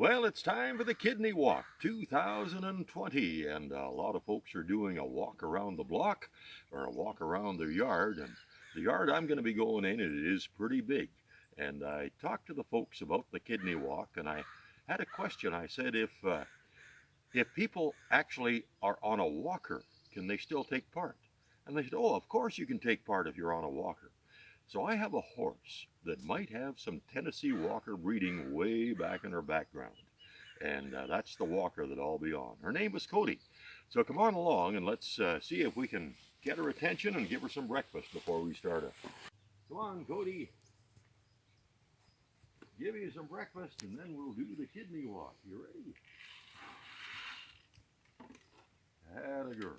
Well, it's time for the Kidney Walk 2020, and a lot of folks are doing a walk around the block or a walk around their yard. And the yard I'm going to be going in, it is pretty big. And I talked to the folks about the Kidney Walk, and I had a question. I said, if people actually are on a walker, can they still take part? And they said, oh, of course you can take part if you're on a walker. So I have a horse that might have some Tennessee Walker breeding way back in her background. And that's the walker that I'll be on. Her name is Cody. So come on along and let's see if we can get her attention and give her some breakfast before we start it. Come on, Cody. Give you some breakfast and then we'll do the Kidney Walk. You ready? Atta girl.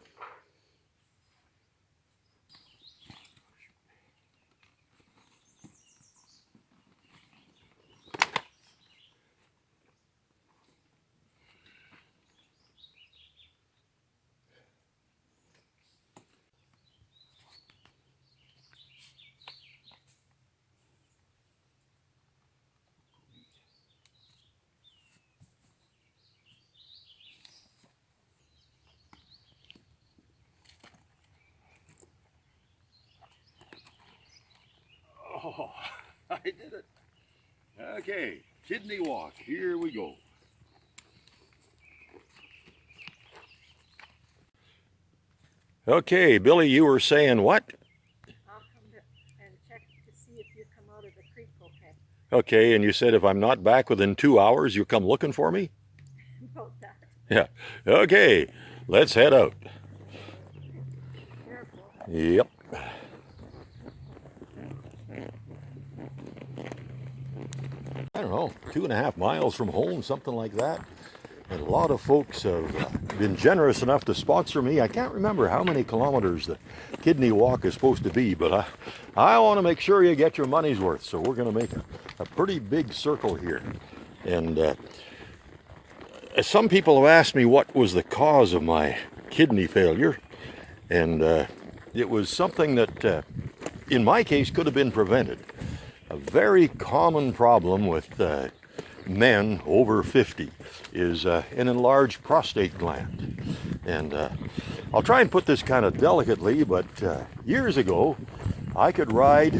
Oh, I did it. Okay, Kidney Walk, here we go. Okay, Billy, you were saying what? I'll come and check to see if you come out of the creek okay. Okay, and you said if I'm not back within 2 hours, you'll come looking for me? About that. Yeah. Okay, let's head out. Careful. Yep. I don't know, 2.5 miles from home, something like that. And a lot of folks have been generous enough to sponsor me. I can't remember how many kilometers the Kidney Walk is supposed to be, but I want to make sure you get your money's worth. So we're going to make a pretty big circle here. And some people have asked me what was the cause of my kidney failure. And it was something that, in my case, could have been prevented. A very common problem with men over 50 is an enlarged prostate gland. And I'll try and put this kind of delicately, but years ago I could ride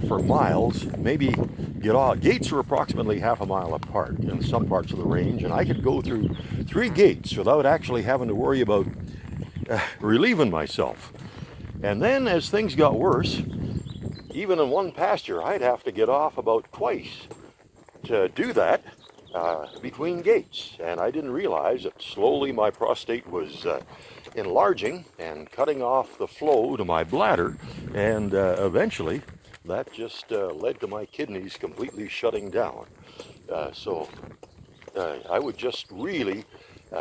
for miles, maybe get off. Gates are approximately half a mile apart in some parts of the range, and I could go through 3 gates without actually having to worry about relieving myself. And then as things got worse, even in one pasture, I'd have to get off about twice to do that between gates. And I didn't realize that slowly my prostate was enlarging and cutting off the flow to my bladder. And eventually, that just led to my kidneys completely shutting down. So I would just really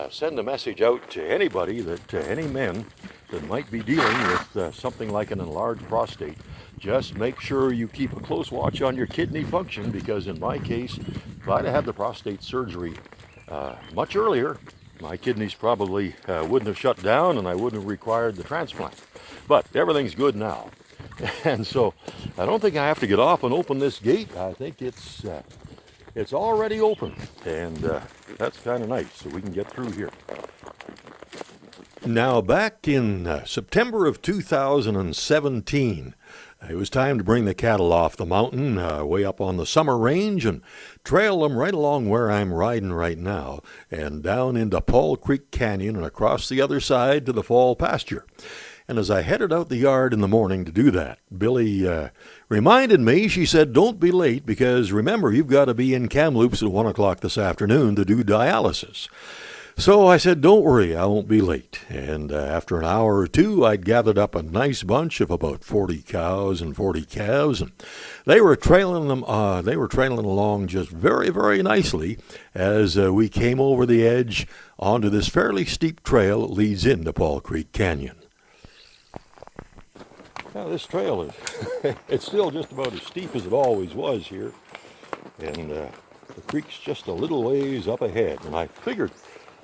send a message out to anybody, any men that might be dealing with something like an enlarged prostate. Just make sure you keep a close watch on your kidney function, because in my case, if I'd have had the prostate surgery much earlier, my kidneys probably wouldn't have shut down and I wouldn't have required the transplant. But everything's good now. And so I don't think I have to get off and open this gate. I think it's already open, and that's kind of nice, so we can get through here. Now, back in September of 2017, it was time to bring the cattle off the mountain way up on the summer range and trail them right along where I'm riding right now and down into Paul Creek Canyon and across the other side to the fall pasture. And as I headed out the yard in the morning to do that, Billy reminded me, she said, don't be late, because remember, you've got to be in Kamloops at 1 o'clock this afternoon to do dialysis. So I said, don't worry, I won't be late. And after an hour or two, I'd gathered up a nice bunch of about 40 cows and 40 calves, and they were trailing along just very, very nicely as we came over the edge onto this fairly steep trail that leads into Paul Creek Canyon. Now, this trail is it's still just about as steep as it always was here, and the creek's just a little ways up ahead, and I figured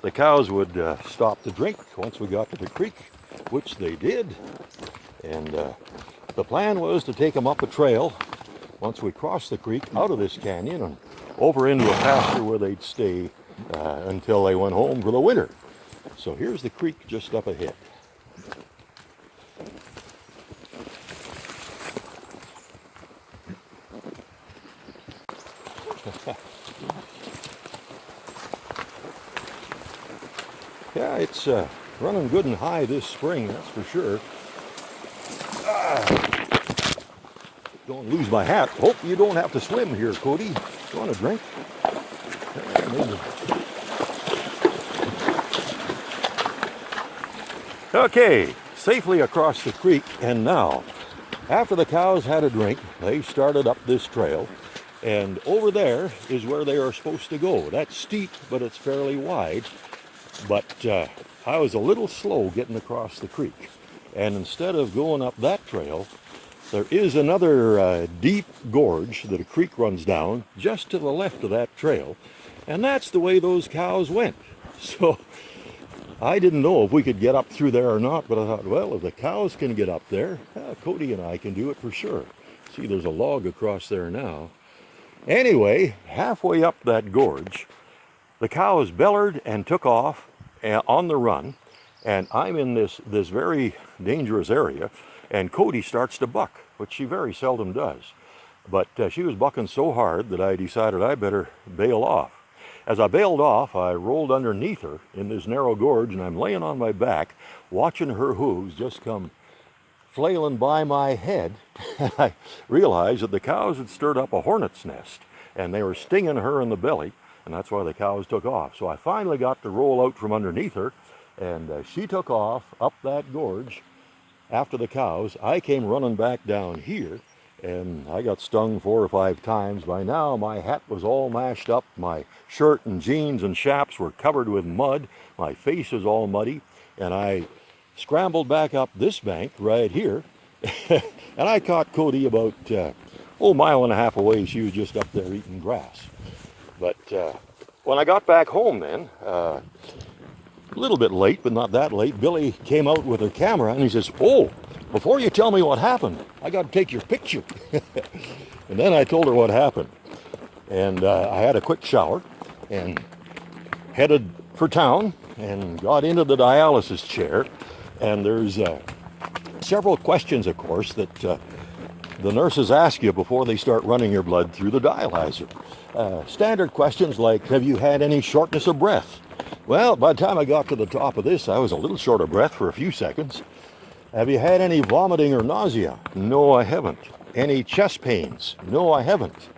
the cows would stop to drink once we got to the creek, which they did. And the plan was to take them up a trail once we crossed the creek out of this canyon and over into a pasture where they'd stay until they went home for the winter. So here's the creek just up ahead. Yeah, it's running good and high this spring, that's for sure. Don't lose my hat. Hope you don't have to swim here, Cody. You want a drink? Maybe. Okay, safely across the creek, and now, after the cows had a drink, they started up this trail, and over there is where they are supposed to go. That's steep, but it's fairly wide, but I was a little slow getting across the creek, and instead of going up that trail, there is another deep gorge that a creek runs down just to the left of that trail, and that's the way those cows went. So I didn't know if we could get up through there or not, but I thought, well, if the cows can get up there, Cody and I can do it for sure. See, there's a log across there now. Anyway, halfway up that gorge, the cows bellered and took off on the run, and I'm in this very dangerous area, and Cody starts to buck, which she very seldom does. But she was bucking so hard that I decided I better bail off. As I bailed off, I rolled underneath her in this narrow gorge, and I'm laying on my back, watching her hooves just come flailing by my head. And I realized that the cows had stirred up a hornet's nest, and they were stinging her in the belly, and that's why the cows took off. So I finally got to roll out from underneath her, and she took off up that gorge after the cows. I came running back down here, and I got stung 4 or 5 times. By now, my hat was all mashed up. My shirt and jeans and chaps were covered with mud. My face is all muddy, and I scrambled back up this bank right here, and I caught Cody about a mile and a half away. She was just up there eating grass. But when I got back home then, a little bit late, but not that late, Billy came out with her camera, and he says, "Oh, before you tell me what happened, I got to take your picture." And then I told her what happened. And I had a quick shower and headed for town and got into the dialysis chair. And there's several questions, of course, that the nurses ask you before they start running your blood through the dialyzer. Standard questions like, have you had any shortness of breath? Well, by the time I got to the top of this, I was a little short of breath for a few seconds. Have you had any vomiting or nausea? No, I haven't. Any chest pains? No, I haven't.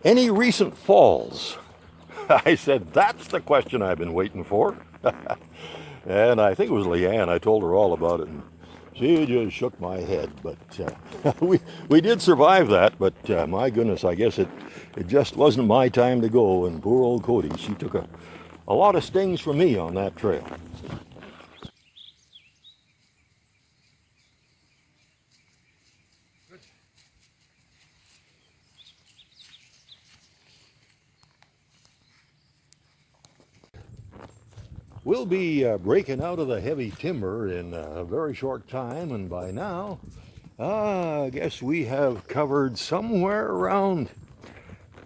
Any recent falls? I said, that's the question I've been waiting for. And I think it was Leanne. I told her all about it, and she just shook my head. But we did survive that, but my goodness, I guess it just wasn't my time to go. And poor old Cody, she took a lot of stings from me on that trail. We'll be breaking out of the heavy timber in a very short time, and by now, I guess we have covered somewhere around,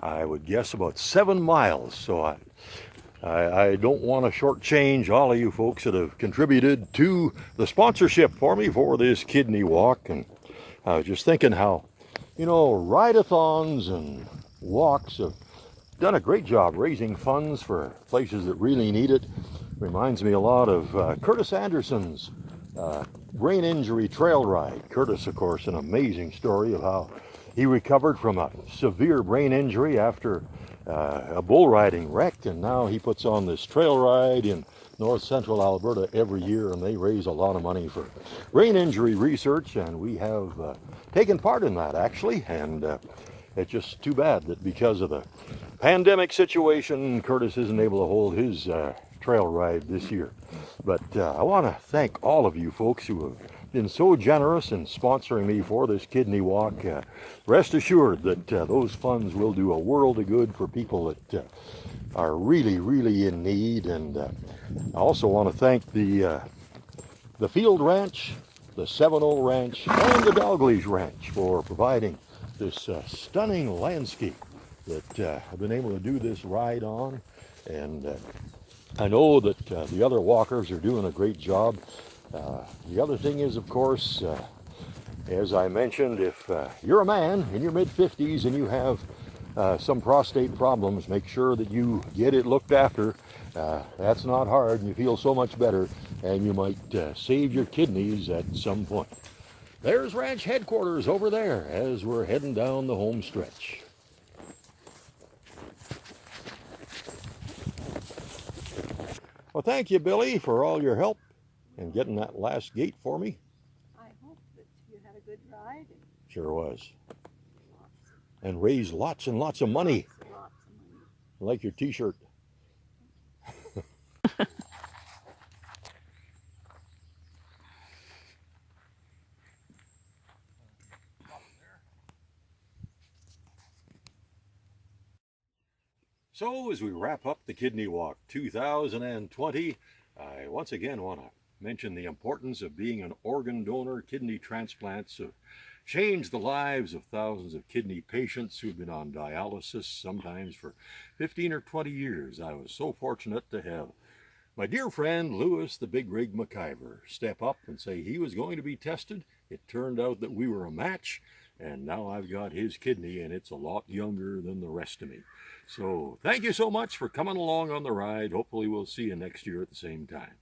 I would guess, about 7 miles. So I don't want to shortchange all of you folks that have contributed to the sponsorship for me for this kidney walk. And I was just thinking how, ride-a-thons and walks have done a great job raising funds for places that really need it. Reminds me a lot of Curtis Anderson's brain injury trail ride. Curtis, of course, an amazing story of how he recovered from a severe brain injury after a bull riding wreck, and now he puts on this trail ride in north central Alberta every year, and they raise a lot of money for brain injury research, and we have taken part in that, actually. And it's just too bad that because of the pandemic situation, Curtis isn't able to hold his trail ride this year. But I want to thank all of you folks who have been so generous in sponsoring me for this kidney walk. Rest assured that those funds will do a world of good for people that are really, really in need. And I also want to thank the Field Ranch, the Seven Ranch, and the Dalglish Ranch for providing this stunning landscape that I've been able to do this ride on. And I know that the other walkers are doing a great job. The other thing is, of course, as I mentioned, if you're a man in your mid-50s and you have some prostate problems, make sure that you get it looked after. That's not hard, and you feel so much better, and you might save your kidneys at some point. There's ranch headquarters over there as we're heading down the home stretch. Well, thank you, Billy, for all your help and getting that last gate for me. I hope that you had a good ride. Sure was. And raised lots and lots of money. Lots and lots of money. I like your t-shirt. So as we wrap up the Kidney Walk 2020, I once again want to mention the importance of being an organ donor. Kidney transplants have changed the lives of thousands of kidney patients who've been on dialysis, sometimes for 15 or 20 years. I was so fortunate to have my dear friend Lewis the Big Rig McIver step up and say he was going to be tested. It turned out that we were a match, and now I've got his kidney, and it's a lot younger than the rest of me. So thank you so much for coming along on the ride. Hopefully we'll see you next year at the same time.